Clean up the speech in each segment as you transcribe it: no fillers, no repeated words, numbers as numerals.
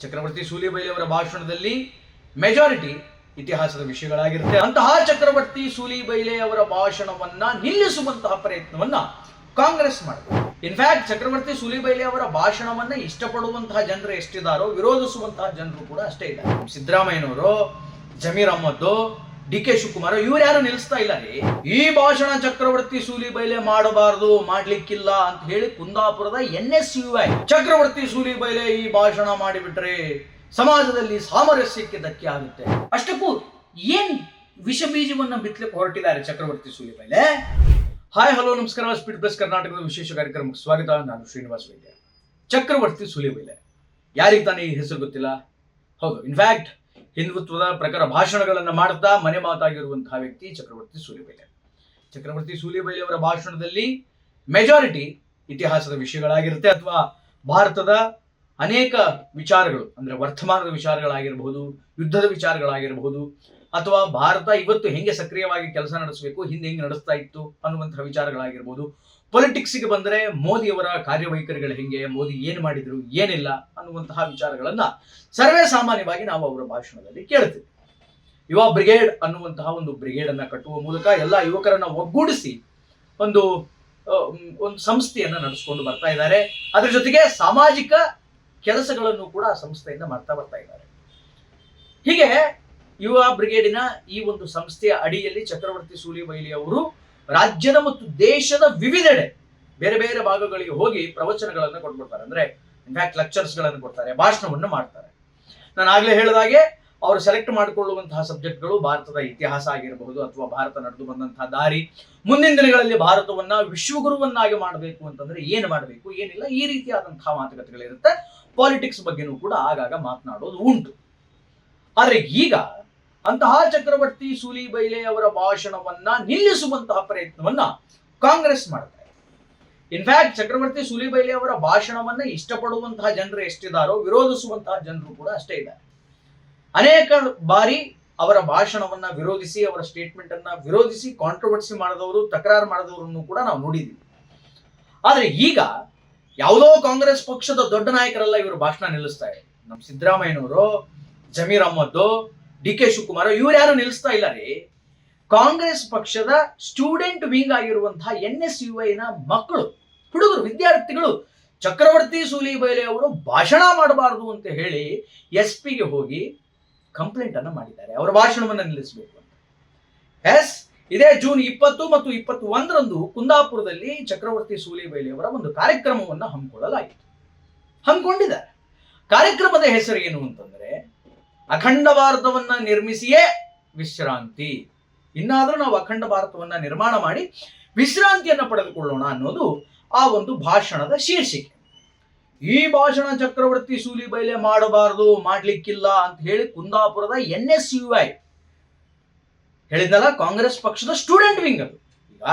ಚಕ್ರವರ್ತಿ ಸೂಲಿಬೈಲಿ ಅವರ ಭಾಷಣದಲ್ಲಿ ಮೆಜಾರಿಟಿ ಇತಿಹಾಸದ ವಿಷಯಗಳಾಗಿರುತ್ತೆ. ಅಂತಹ ಚಕ್ರವರ್ತಿ ಸೂಲಿಬೈಲಿ ಅವರ ಭಾಷಣವನ್ನ ನಿಲ್ಲಿಸುವಂತಹ ಪ್ರಯತ್ನವನ್ನ ಕಾಂಗ್ರೆಸ್ ಮಾಡಿದೆ. ಇನ್ಫ್ಯಾಕ್ಟ್ ಚಕ್ರವರ್ತಿ ಸೂಲಿಬೈಲಿ ಅವರ ಭಾಷಣವನ್ನ ಇಷ್ಟಪಡುವಂತಹ ಜನರು ಎಷ್ಟಿದ್ದಾರೋ ವಿರೋಧಿಸುವಂತಹ ಜನರು ಕೂಡ ಅಷ್ಟೇ ಇದ್ದಾರೆ. ಸಿದ್ದರಾಮಯ್ಯನವರು, ಜಮೀರ್ ಅಹ್ಮದ್, ಡಿ ಕೆ ಶಿವಕುಮಾರ್ ಇವ್ರು ಯಾರು ನಿಲ್ಲಿಸ್ತಾ ಇಲ್ಲ ರೀ. ಈ ಭಾಷಣ ಚಕ್ರವರ್ತಿ ಸೂಲಿಬೈಲಿ ಮಾಡಬಾರದು, ಮಾಡ್ಲಿಕ್ಕಿಲ್ಲ ಅಂತ ಹೇಳಿ ಕುಂದಾಪುರದ NSUI ಚಕ್ರವರ್ತಿ ಸೂಲಿಬೈಲಿ ಈ ಭಾಷಣ ಮಾಡಿಬಿಟ್ರೆ ಸಮಾಜದಲ್ಲಿ ಸಾಮರಸ್ಯಕ್ಕೆ ಧಕ್ಕೆ ಆಗುತ್ತೆ. ಅಷ್ಟಕ್ಕೂ ಏನ್ ವಿಷ ಬೀಜವನ್ನ ಬಿತ್ತಲಿಕ್ಕೆ ಹೊರಟಿದ್ದಾರೆ ಚಕ್ರವರ್ತಿ ಸೂಲಿಬೈಲಿ. ಹಾಯ್ ಹಲೋ ನಮಸ್ಕಾರ, ಸ್ಪೀಡ್ ಪ್ಲಸ್ ಕರ್ನಾಟಕದ ವಿಶೇಷ ಕಾರ್ಯಕ್ರಮಕ್ಕೆ ಸ್ವಾಗತ. ನಾನು ಶ್ರೀನಿವಾಸ್ ವೈದ್ಯ. ಚಕ್ರವರ್ತಿ ಸೂಲಿಬೈಲಿ ಯಾರಿಗೆ ತಾನೇ ಈ ಹೆಸರು ಗೊತ್ತಿಲ್ಲ? ಹೌದು, ಇನ್ಫ್ಯಾಕ್ಟ್ ಹಿಂದುತ್ವದ ಪ್ರಕಾರ ಭಾಷಣಗಳನ್ನು ಮಾಡ್ತಾ ಮನೆ ಮಾತಾಗಿರುವಂತಹ ವ್ಯಕ್ತಿ ಚಕ್ರವರ್ತಿ ಸೂಲಿಬೈಲಿ. ಚಕ್ರವರ್ತಿ ಸೂಲಿಬೈಲಿ ಅವರ ಭಾಷಣದಲ್ಲಿ ಮೆಜಾರಿಟಿ ಇತಿಹಾಸದ ವಿಷಯಗಳಾಗಿರುತ್ತೆ, ಅಥವಾ ಭಾರತದ ಅನೇಕ ವಿಚಾರಗಳು, ಅಂದ್ರೆ ವರ್ತಮಾನದ ವಿಚಾರಗಳಾಗಿರಬಹುದು, ಯುದ್ಧದ ವಿಚಾರಗಳಾಗಿರಬಹುದು, ಅಥವಾ ಭಾರತ ಇವತ್ತು ಹೆಂಗೆ ಸಕ್ರಿಯವಾಗಿ ಕೆಲಸ ನಡೆಸಬೇಕು, ಹಿಂದೆ ಹೆಂಗೆ ನಡೆಸ್ತಾ ಇತ್ತು ಅನ್ನುವಂತಹ ವಿಚಾರಗಳಾಗಿರ್ಬೋದು. ಪೊಲಿಟಿಕ್ಸ್ಗೆ ಬಂದರೆ ಮೋದಿಯವರ ಕಾರ್ಯವೈಖರಿಗಳು ಹೆಂಗೆ, ಮೋದಿ ಏನು ಮಾಡಿದ್ರು ಏನಿಲ್ಲ ಅನ್ನುವಂತಹ ವಿಚಾರಗಳನ್ನ ಸರ್ವೇ ಸಾಮಾನ್ಯವಾಗಿ ನಾವು ಅವರ ಭಾಷಣದಲ್ಲಿ ಕೇಳ್ತೀವಿ. ಯುವ ಬ್ರಿಗೇಡ್ ಅನ್ನುವಂತಹ ಒಂದು ಬ್ರಿಗೇಡ್ ಅನ್ನ ಕಟ್ಟುವ ಮೂಲಕ ಎಲ್ಲ ಯುವಕರನ್ನ ಒಗ್ಗೂಡಿಸಿ ಒಂದು ಸಂಸ್ಥೆಯನ್ನ ನಡೆಸ್ಕೊಂಡು ಬರ್ತಾ ಇದ್ದಾರೆ. ಅದರ ಜೊತೆಗೆ ಸಾಮಾಜಿಕ ಕೆಲಸಗಳನ್ನು ಕೂಡ ಸಂಸ್ಥೆಯಿಂದ ಮಾಡ್ತಾ ಬರ್ತಾ ಇದ್ದಾರೆ. ಹೀಗೆ ಯುವ ಬ್ರಿಗೇಡಿನ ಈ ಒಂದು ಸಂಸ್ಥೆಯ ಅಡಿಯಲ್ಲಿ ಚಕ್ರವರ್ತಿ ಸೂಲಿಬೈಲಿ ಅವರು ರಾಜ್ಯದ ಮತ್ತು ದೇಶದ ವಿವಿಧೆಡೆ ಬೇರೆ ಬೇರೆ ಭಾಗಗಳಿಗೆ ಹೋಗಿ ಪ್ರವಚನಗಳನ್ನು ಕೊಟ್ಬಿಡ್ತಾರೆ. ಅಂದ್ರೆ ಇನ್ಫ್ಯಾಕ್ಟ್ ಲೆಕ್ಚರ್ಸ್ ಗಳನ್ನು ಕೊಡ್ತಾರೆ, ಭಾಷಣವನ್ನು ಮಾಡ್ತಾರೆ. ನಾನು ಆಗ್ಲೇ ಹೇಳಿದಾಗೆ ಅವರು ಸೆಲೆಕ್ಟ್ ಮಾಡಿಕೊಳ್ಳುವಂತಹ ಸಬ್ಜೆಕ್ಟ್ಗಳು ಭಾರತದ ಇತಿಹಾಸ ಆಗಿರಬಹುದು, ಅಥವಾ ಭಾರತ ನಡೆದು ಬಂದಂತಹ ದಾರಿ, ಮುಂದಿನ ದಿನಗಳಲ್ಲಿ ಭಾರತವನ್ನ ವಿಶ್ವಗುರುವನ್ನಾಗಿ ಮಾಡಬೇಕು ಅಂತಂದ್ರೆ ಏನು ಮಾಡಬೇಕು, ಏನಿಲ್ಲ, ಈ ರೀತಿಯಾದಂತಹ ಮಾತುಕತೆಗಳಿರುತ್ತೆ. ಪಾಲಿಟಿಕ್ಸ್ ಬಗ್ಗೆನೂ ಕೂಡ ಆಗಾಗ ಮಾತನಾಡೋದು ಉಂಟು. ಆದ್ರೆ ಈಗ ಅಂತಹ ಚಕ್ರವರ್ತಿ ಸೂಲಿಬೈಲಿ ಅವರ ಭಾಷಣವನ್ನ ನಿಲ್ಲಿಸುವಂತಹ ಪ್ರಯತ್ನವನ್ನ ಕಾಂಗ್ರೆಸ್ ಮಾಡುತ್ತೆ. ಇನ್ಫ್ಯಾಕ್ಟ್ ಚಕ್ರವರ್ತಿ ಸೂಲಿಬೈಲಿ ಅವರ ಭಾಷಣವನ್ನ ಇಷ್ಟಪಡುವಂತಹ ಜನರು ಎಷ್ಟಿದ್ದಾರೋ ವಿರೋಧಿಸುವಂತಹ ಜನರು ಕೂಡ ಅಷ್ಟೇ ಇದ್ದಾರೆ. ಅನೇಕ ಬಾರಿ ಅವರ ಭಾಷಣವನ್ನ ವಿರೋಧಿಸಿ, ಅವರ ಸ್ಟೇಟ್ಮೆಂಟ್ ಅನ್ನ ವಿರೋಧಿಸಿ ಕಾಂಟ್ರವರ್ಸಿ ಮಾಡಿದವರು, ತಕರಾರು ಮಾಡಿದವರನ್ನು ಕೂಡ ನಾವು ನೋಡಿದ್ದೀವಿ. ಆದ್ರೆ ಈಗ ಯಾವುದೋ ಕಾಂಗ್ರೆಸ್ ಪಕ್ಷದ ದೊಡ್ಡ ನಾಯಕರೆಲ್ಲ ಇವರು ಭಾಷಣ ನಿಲ್ಲಿಸ್ತಾರೆ. ನಮ್ಮ ಸಿದ್ದರಾಮಯ್ಯನವರು, ಜಮೀರ್ ಅಹ್ಮದ್, ಡಿ ಕೆ ಶಿವಕುಮಾರ್ ಇವ್ರು ಯಾರು ನಿಲ್ಲಿಸ್ತಾ ಇಲ್ಲ ರೀ. ಕಾಂಗ್ರೆಸ್ ಪಕ್ಷದ ಸ್ಟೂಡೆಂಟ್ ವಿಂಗ್ ಆಗಿರುವಂತಹ NSUI ನ ಮಕ್ಕಳು, ಹುಡುಗರು, ವಿದ್ಯಾರ್ಥಿಗಳು ಚಕ್ರವರ್ತಿ ಸೂಲಿಬೈಲಿ ಅವರು ಭಾಷಣ ಮಾಡಬಾರದು ಅಂತ ಹೇಳಿ SP ಗೆ ಹೋಗಿ ಕಂಪ್ಲೇಂಟ್ ಅನ್ನ ಮಾಡಿದ್ದಾರೆ, ಅವರ ಭಾಷಣವನ್ನ ನಿಲ್ಲಿಸಬೇಕು ಅಂತ. ಎಸ್, ಇದೇ ಜೂನ್ 20 ಮತ್ತು 21ರಂದು ಕುಂದಾಪುರದಲ್ಲಿ ಚಕ್ರವರ್ತಿ ಸೂಲಿಬೈಲಿ ಅವರ ಒಂದು ಕಾರ್ಯಕ್ರಮವನ್ನು ಹಮ್ಮಿಕೊಂಡಿದ್ದಾರೆ. ಕಾರ್ಯಕ್ರಮದ ಹೆಸರು ಏನು ಅಂತಂದ್ರೆ ಅಖಂಡ ಭಾರತವನ್ನ ನಿರ್ಮಿಸಿಯೇ ವಿಶ್ರಾಂತಿ. ಇನ್ನಾದ್ರೂ ನಾವು ಅಖಂಡ ಭಾರತವನ್ನ ನಿರ್ಮಾಣ ಮಾಡಿ ವಿಶ್ರಾಂತಿಯನ್ನ ಪಡೆದುಕೊಳ್ಳೋಣ ಅನ್ನೋದು ಆ ಒಂದು ಭಾಷಣದ ಶೀರ್ಷಿಕೆ. ಈ ಭಾಷಣ ಚಕ್ರವರ್ತಿ ಸೂಲಿಬೈಲಿ ಮಾಡಬಾರದು, ಮಾಡ್ಲಿಕ್ಕಿಲ್ಲ ಅಂತ ಹೇಳಿ ಕುಂದಾಪುರದ NSUI ಹೇಳಿದ್ನಲ್ಲ, ಕಾಂಗ್ರೆಸ್ ಪಕ್ಷದ ಸ್ಟೂಡೆಂಟ್ ವಿಂಗ್. ಅದು ಈಗ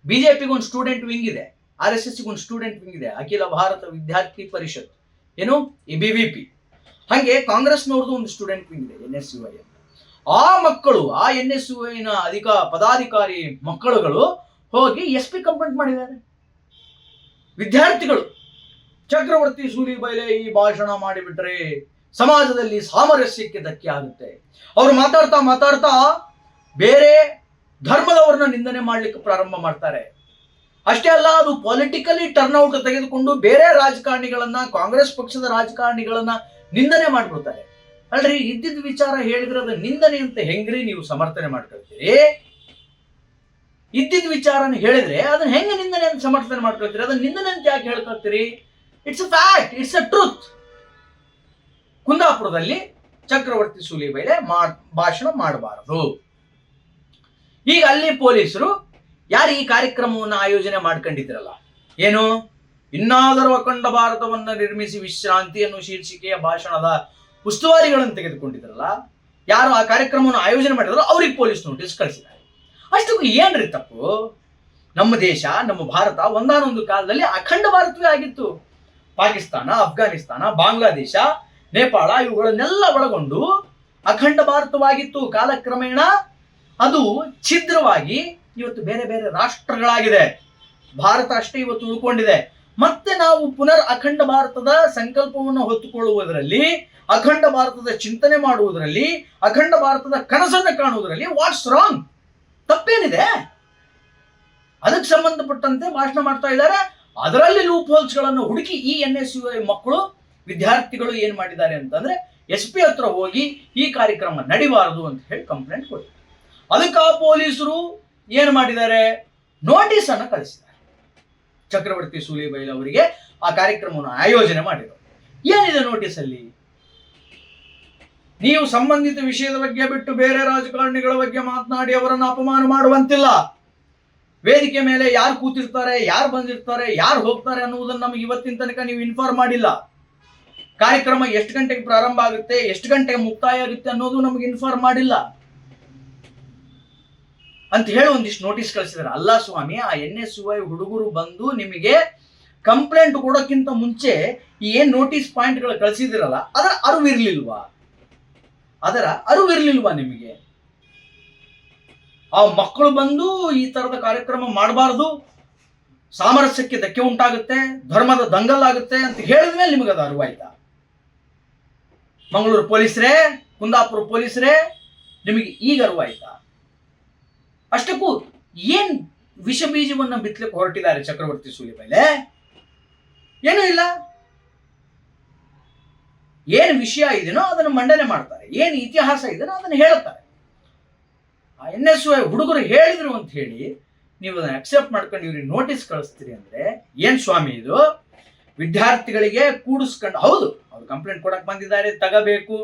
ಬಿಜೆಪಿಗೆ ಒಂದು ಸ್ಟೂಡೆಂಟ್ ವಿಂಗ್ ಇದೆ, RSS ಒಂದು ಸ್ಟೂಡೆಂಟ್ ವಿಂಗ್ ಇದೆ, ಅಖಿಲ ಭಾರತ ವಿದ್ಯಾರ್ಥಿ ಪರಿಷತ್, ಏನು ABVP. ಹಾಗೆ ಕಾಂಗ್ರೆಸ್ನವ್ರದ್ದು ಒಂದು ಸ್ಟೂಡೆಂಟ್ ವಿಂಗ್ ಇದೆ, NSUI ಅಂತ. ಆ ಮಕ್ಕಳು, ಆ NSUI ನ ಪದಾಧಿಕಾರಿ ಮಕ್ಕಳುಗಳು ಹೋಗಿ SP ಕಂಪ್ಲೇಂಟ್ ಮಾಡಿದ್ದಾರೆ. ವಿದ್ಯಾರ್ಥಿಗಳು ಚಕ್ರವರ್ತಿ ಸೂಲಿಬೈಲಿ ಈ ಭಾಷಣ ಮಾಡಿಬಿಟ್ರೆ ಸಮಾಜದಲ್ಲಿ ಸಾಮರಸ್ಯಕ್ಕೆ ಧಕ್ಕೆ ಆಗುತ್ತೆ. ಅವರು ಮಾತಾಡ್ತಾ ಬೇರೆ ಧರ್ಮದವರನ್ನ ನಿಂದನೆ ಮಾಡ್ಲಿಕ್ಕೆ ಪ್ರಾರಂಭ ಮಾಡ್ತಾರೆ. ಅಷ್ಟೇ ಅಲ್ಲ, ಅದು ಪೊಲಿಟಿಕಲಿ ಟರ್ನ್ಔಟ್ ತೆಗೆದುಕೊಂಡು ಬೇರೆ ರಾಜಕಾರಣಿಗಳನ್ನ, ಕಾಂಗ್ರೆಸ್ ಪಕ್ಷದ ರಾಜಕಾರಣಿಗಳನ್ನ ನಿಂದನೆ ಮಾಡ್ಬಿಡ್ತಾರೆ. ಅಲ್ರಿ, ಇದ್ದಿದ್ದ ವಿಚಾರ ಹೇಳಿದ್ರೆ ಅದು ನಿಂದನೆ ಅಂತ ಹೆಂಗ್ರಿ ನೀವು ಸಮರ್ಥನೆ ಮಾಡ್ಕೊಳ್ತೀರಿ? ಇದ್ದಿದ್ದ ವಿಚಾರನ ಹೇಳಿದ್ರೆ ಅದನ್ನ ಹೆಂಗೆ ನಿಂದನೆ ಅಂತ ಸಮರ್ಥನೆ ಮಾಡ್ಕೊಳ್ತೀರಿ? ಅದನ್ನ ನಿಂದನೆ ಅಂತ ಯಾಕೆ ಹೇಳ್ಕೊಳ್ತೀರಿ? It's a fact, it's a truth. ಕುಂದಾಪುರದಲ್ಲಿ ಚಕ್ರವರ್ತಿ ಸೂಲಿಬೈಲಿ ಭಾಷಣ ಮಾಡಬಾರದು. ಈಗ ಅಲ್ಲಿ ಪೊಲೀಸರು ಯಾರು ಈ ಕಾರ್ಯಕ್ರಮವನ್ನು ಆಯೋಜನೆ ಮಾಡ್ಕೊಂಡಿದ್ರಲ್ಲ, ಏನು ಇನ್ನಾದರೂ ಅಖಂಡ ಭಾರತವನ್ನ ನಿರ್ಮಿಸಿ ವಿಶ್ರಾಂತಿ ಅನ್ನೋ ಶೀರ್ಷಿಕೆಯ ಭಾಷಣದ ಉಸ್ತುವಾರಿಗಳನ್ನು ತೆಗೆದುಕೊಂಡಿದ್ರಲ್ಲ, ಯಾರು ಆ ಕಾರ್ಯಕ್ರಮವನ್ನು ಆಯೋಜನೆ ಮಾಡಿದ್ರು ಅವ್ರಿಗೆ ಪೊಲೀಸ್ ನೋಟಿಸ್ ಕಳಿಸಿದ್ದಾರೆ. ಅಷ್ಟಕ್ಕೂ ಏನ್ರಿ ತಪ್ಪು? ನಮ್ಮ ದೇಶ, ನಮ್ಮ ಭಾರತ ಒಂದಾನೊಂದು ಕಾಲದಲ್ಲಿ ಅಖಂಡ ಭಾರತವೇ ಆಗಿತ್ತು. ಪಾಕಿಸ್ತಾನ, ಅಫ್ಘಾನಿಸ್ತಾನ, ಬಾಂಗ್ಲಾದೇಶ, ನೇಪಾಳ ಇವುಗಳನ್ನೆಲ್ಲ ಒಳಗೊಂಡು ಅಖಂಡ ಭಾರತವಾಗಿತ್ತು. ಕಾಲಕ್ರಮೇಣ ಅದು ಛಿದ್ರವಾಗಿ ಇವತ್ತು ಬೇರೆ ಬೇರೆ ರಾಷ್ಟ್ರಗಳಾಗಿದೆ. ಭಾರತ ಅಷ್ಟೇ ಇವತ್ತು ಉಳ್ಕೊಂಡಿದೆ. ಮತ್ತೆ ನಾವು ಪುನರ್ ಅಖಂಡ ಭಾರತದ ಸಂಕಲ್ಪವನ್ನು ಹೊತ್ತುಕೊಳ್ಳುವುದರಲ್ಲಿ ಅಖಂಡ ಭಾರತದ ಚಿಂತನೆ ಮಾಡುವುದರಲ್ಲಿ, ಅಖಂಡ ಭಾರತದ ಕನಸನ್ನು ಕಾಣುವುದರಲ್ಲಿ ವಾಟ್ಸ್ ರಾಂಗ್? ತಪ್ಪೇನಿದೆ? ಅದಕ್ಕೆ ಸಂಬಂಧಪಟ್ಟಂತೆ ಭಾಷಣ ಮಾಡ್ತಾ ಇದ್ದಾರೆ. ಅದರಲ್ಲಿ ಲೂಪ್ ಹೋಲ್ಸ್ಗಳನ್ನು ಹುಡುಕಿ ಈ NSUI ಮಕ್ಕಳು, ವಿದ್ಯಾರ್ಥಿಗಳು ಏನ್ ಮಾಡಿದ್ದಾರೆ ಅಂತಂದ್ರೆ SP ಹತ್ರ ಹೋಗಿ ಈ ಕಾರ್ಯಕ್ರಮ ನಡಿಬಾರದು ಅಂತ ಹೇಳಿ ಕಂಪ್ಲೇಂಟ್ ಕೊಟ್ಟಿದ್ದಾರೆ. ಅದಕ್ಕೆ ಆ ಪೊಲೀಸರು ಏನ್ ಮಾಡಿದ್ದಾರೆ, ನೋಟಿಸ್ ಅನ್ನು ಕಳಿಸಿದ್ದಾರೆ ಚಕ್ರವರ್ತಿ ಸೂಲಿಬೈಲ್ ಅವರಿಗೆ. ಆ ಕಾರ್ಯಕ್ರಮವನ್ನು ಆಯೋಜನೆ ಮಾಡಿದರು. ಏನಿದೆ ನೋಟಿಸ್ ಅಲ್ಲಿ? ನೀವು ಸಂಬಂಧಿತ ವಿಷಯದ ಬಗ್ಗೆ ಬಿಟ್ಟು ಬೇರೆ ರಾಜಕಾರಣಿಗಳ ಬಗ್ಗೆ ಮಾತನಾಡಿ ಅವರನ್ನು ಅಪಮಾನ ಮಾಡುವಂತಿಲ್ಲ. ವೇದಿಕೆ ಮೇಲೆ ಯಾರು ಕೂತಿರ್ತಾರೆ, ಯಾರು ಬಂದಿರ್ತಾರೆ, ಯಾರು ಹೋಗ್ತಾರೆ ಅನ್ನುವುದನ್ನು ನಮಗೆ ಇವತ್ತಿನ ತನಕ ನೀವು ಇನ್ಫಾರ್ಮ್ ಮಾಡಿಲ್ಲ. ಕಾರ್ಯಕ್ರಮ ಎಷ್ಟು ಗಂಟೆಗೆ ಪ್ರಾರಂಭ ಆಗುತ್ತೆ, ಎಷ್ಟು ಗಂಟೆಗೆ ಮುಕ್ತಾಯ ಆಗುತ್ತೆ ಅನ್ನೋದು ನಮಗೆ ಇನ್ಫಾರ್ಮ್ ಮಾಡಿಲ್ಲ ಅಂತ ಹೇಳಿ ಒಂದಿಷ್ಟು ನೋಟಿಸ್ ಕಳಿಸಿದ್ದಾರೆ. ಅಲ್ಲ ಸ್ವಾಮಿ, ಆ NSUI ಹುಡುಗರು ಬಂದು ನಿಮಗೆ ಕಂಪ್ಲೇಂಟ್ ಕೊಡೋಕ್ಕಿಂತ ಮುಂಚೆ ಏನ್ ನೋಟಿಸ್ ಪಾಯಿಂಟ್ಗಳು ಕಳಿಸಿದಿರಲ್ಲ, ಅದರ ಅರಿವಿರ್ಲಿಲ್ವಾ ನಿಮಗೆ? ಆ ಮಕ್ಕಳು ಬಂದು ಈ ತರದ ಕಾರ್ಯಕ್ರಮ ಮಾಡಬಾರದು, ಸಾಮರಸ್ಯಕ್ಕೆ ಧಕ್ಕೆ ಉಂಟಾಗುತ್ತೆ, ಧರ್ಮದ ದಂಗಲ್ ಅಂತ ಹೇಳಿದ ಮೇಲೆ ನಿಮಗೆ ಅದು ಅರಿವಾಯ್ತಾ? ಮಂಗಳೂರು ಪೊಲೀಸರೇ, ಕುಂದಾಪುರ ಪೊಲೀಸರೇ, ನಿಮಗೆ ಈಗ ಅರಿವಾಯ್ತಾ? ಅಷ್ಟಕ್ಕೂ ಏನ್ ವಿಷ ಬೀಜವನ್ನ ಬಿತ್ತಲಿಕ್ಕೆ ಹೊರಟಿದ್ದಾರೆ ಚಕ್ರವರ್ತಿ ಸೂಲಿಬೈಲೆ? ಏನೂ ಇಲ್ಲ. ಏನ್ ವಿಷಯ ಇದೆನೋ ಅದನ್ನು ಮಂಡನೆ ಮಾಡ್ತಾರೆ, ಏನ್ ಇತಿಹಾಸ ಇದೆನೋ ಅದನ್ನು ಹೇಳುತ್ತಾರೆ. ಆ NSUI ಹುಡುಗರು ಹೇಳಿದ್ರು ಅಂತ ಹೇಳಿ ನೀವು ಅದನ್ನ ಅಕ್ಸೆಪ್ಟ್ ಮಾಡ್ಕೊಂಡು ಇವ್ರಿಗೆ ನೋಟಿಸ್ ಕಳಿಸ್ತೀರಿ ಅಂದ್ರೆ ಏನ್ ಸ್ವಾಮಿ ಇದು? ವಿದ್ಯಾರ್ಥಿಗಳಿಗೆ ಕೂಡಿಸ್ಕೊಂಡು, ಹೌದು ಅವ್ರು ಕಂಪ್ಲೇಂಟ್ ಕೊಡಕ್ ಬಂದಿದ್ದಾರೆ, ತಗಬೇಕು,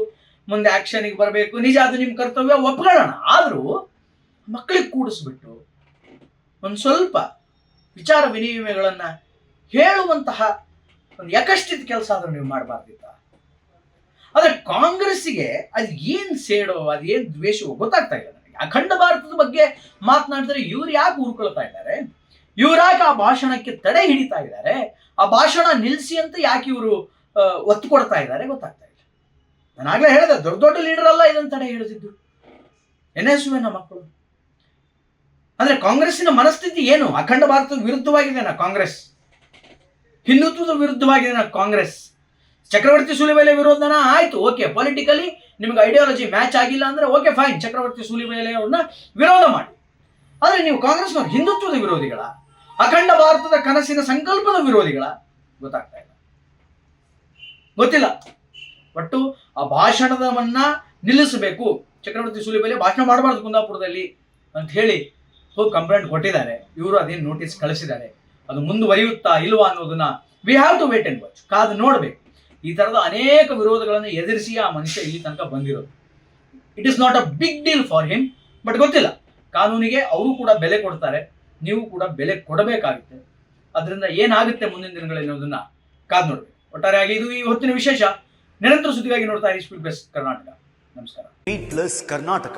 ಮುಂದೆ ಆಕ್ಷನ್ಗೆ ಬರಬೇಕು, ನಿಜ, ಅದು ನಿಮ್ ಕರ್ತವ್ಯ, ಒಪ್ಕೊಳ್ಳೋಣ. ಆದ್ರೂ ಮಕ್ಕಳಿಗೆ ಕೂಡಿಸ್ಬಿಟ್ಟು ಒಂದು ಸ್ವಲ್ಪ ವಿಚಾರ ವಿನಿಮಯಗಳನ್ನ ಹೇಳುವಂತಹ ಒಂದು ಯಕಶ್ಚಿತ ಕೆಲಸ ಆದ್ರೂ ನೀವು ಮಾಡಬಾರ್ದಿತ್ತ? ಆದ್ರೆ ಕಾಂಗ್ರೆಸ್ಸಿಗೆ ಅದು ಏನ್ ಸೇಡೋ, ಅದೇನ್ ದ್ವೇಷವೋ ಗೊತ್ತಾಗ್ತಾ ಇಲ್ಲ ನನಗೆ. ಅಖಂಡ ಭಾರತದ ಬಗ್ಗೆ ಮಾತನಾಡಿದ್ರೆ ಇವ್ರು ಯಾಕೆ ಉರ್ಕೊಳ್ತಾ ಇದ್ದಾರೆ, ಇವ್ರಾಕೆ ಆ ಭಾಷಣಕ್ಕೆ ತಡೆ ಹಿಡಿತಾ ಇದ್ದಾರೆ, ಆ ಭಾಷಣ ನಿಲ್ಲಿಸಿ ಅಂತ ಯಾಕೆ ಇವರು ಒತ್ತು ಕೊಡ್ತಾ ಇದ್ದಾರೆ ಗೊತ್ತಾಗ್ತಾ ಇಲ್ಲ. ನಾನು ಆಗ್ಲೇ ಹೇಳಿದೆ, ದೊಡ್ಡ ದೊಡ್ಡ ಲೀಡರ್ ಅಲ್ಲ ಇದನ್ನು ತಡೆ ಹಿಡಿದಿದ್ದು, NSUI ಮಕ್ಕಳು. ಅಂದ್ರೆ ಕಾಂಗ್ರೆಸ್ಸಿನ ಮನಸ್ಥಿತಿ ಏನು? ಅಖಂಡ ಭಾರತದ ವಿರುದ್ಧವಾಗಿದೆನಾ ಕಾಂಗ್ರೆಸ್? ಹಿಂದುತ್ವದ ವಿರುದ್ಧವಾಗಿದೆನಾ ಕಾಂಗ್ರೆಸ್? ಚಕ್ರವರ್ತಿ ಸೂಲಿಬೈಲೆ ವಿರೋಧನ ಆಯ್ತು, ಓಕೆ, ಪೊಲಿಟಿಕಲಿ ನಿಮ್ಗೆ ಐಡಿಯಾಲಜಿ ಮ್ಯಾಚ್ ಆಗಿಲ್ಲ ಅಂದ್ರೆ ಓಕೆ ಫೈನ್, ಚಕ್ರವರ್ತಿ ಸೂಲಿಬೈಲೆ ಅವ್ರನ್ನ ವಿರೋಧ ಮಾಡಿ. ಆದ್ರೆ ನೀವು ಕಾಂಗ್ರೆಸ್ನವ್ರು ಹಿಂದುತ್ವದ ವಿರೋಧಿಗಳ, ಅಖಂಡ ಭಾರತದ ಕನಸಿನ ಸಂಕಲ್ಪದ ವಿರೋಧಿಗಳ? ಗೊತ್ತಾಗ್ತಾ ಇಲ್ಲ, ಗೊತ್ತಿಲ್ಲ. ಒಟ್ಟು ಆ ಭಾಷಣದವನ್ನ ನಿಲ್ಲಿಸಬೇಕು, ಚಕ್ರವರ್ತಿ ಸೂಲಿಬೈಲೆ ಭಾಷಣ ಮಾಡಬಾರ್ದು ಕುಂದಾಪುರದಲ್ಲಿ ಅಂತ ಹೇಳಿ ಹೋಗಿ ಕಂಪ್ಲೇಂಟ್ ಕೊಟ್ಟಿದ್ದಾರೆ. ಇವರು ಅದೇನು ನೋಟಿಸ್ ಕಳಿಸಿದ್ದಾರೆ. ಅದು ಮುಂದುವರಿಯುತ್ತಾ ಇಲ್ವಾ ಅನ್ನೋದನ್ನ we have to wait and watch, ಕಾದು ನೋಡ್ಬೇಕು. ಈ ತರದ ಅನೇಕ ವಿರೋಧಗಳನ್ನು ಎದುರಿಸಿ ಆ ಮನುಷ್ಯ ಇಲ್ಲಿ ತನಕ ಬಂದಿರೋದು. It is not a big deal for him, but ಗೊತ್ತಿಲ್ಲ, ಕಾನೂನಿಗೆ ಅವರು ಕೂಡ ಬೆಲೆ ಕೊಡ್ತಾರೆ, ನೀವು ಕೂಡ ಬೆಲೆ ಕೊಡಬೇಕಾಗುತ್ತೆ. ಅದರಿಂದ ಏನಾಗುತ್ತೆ ಮುಂದಿನ ದಿನಗಳಲ್ಲಿ ಅನ್ನೋದನ್ನ ಕಾದು ನೋಡ್ಬೇಕು. ಒಟ್ಟಾರೆಯಾಗಿ ಇದು ಈ ಹೊತ್ತಿನ ವಿಶೇಷ. ನಿರಂತರ ಸುದ್ದಿಗಾಗಿ ನೋಡ್ತಾ ಇರಿ ಸ್ಪೀಡ್ ಪ್ಲಸ್ ಕರ್ನಾಟಕ. ನಮಸ್ಕಾರ. Speed plus Karnataka.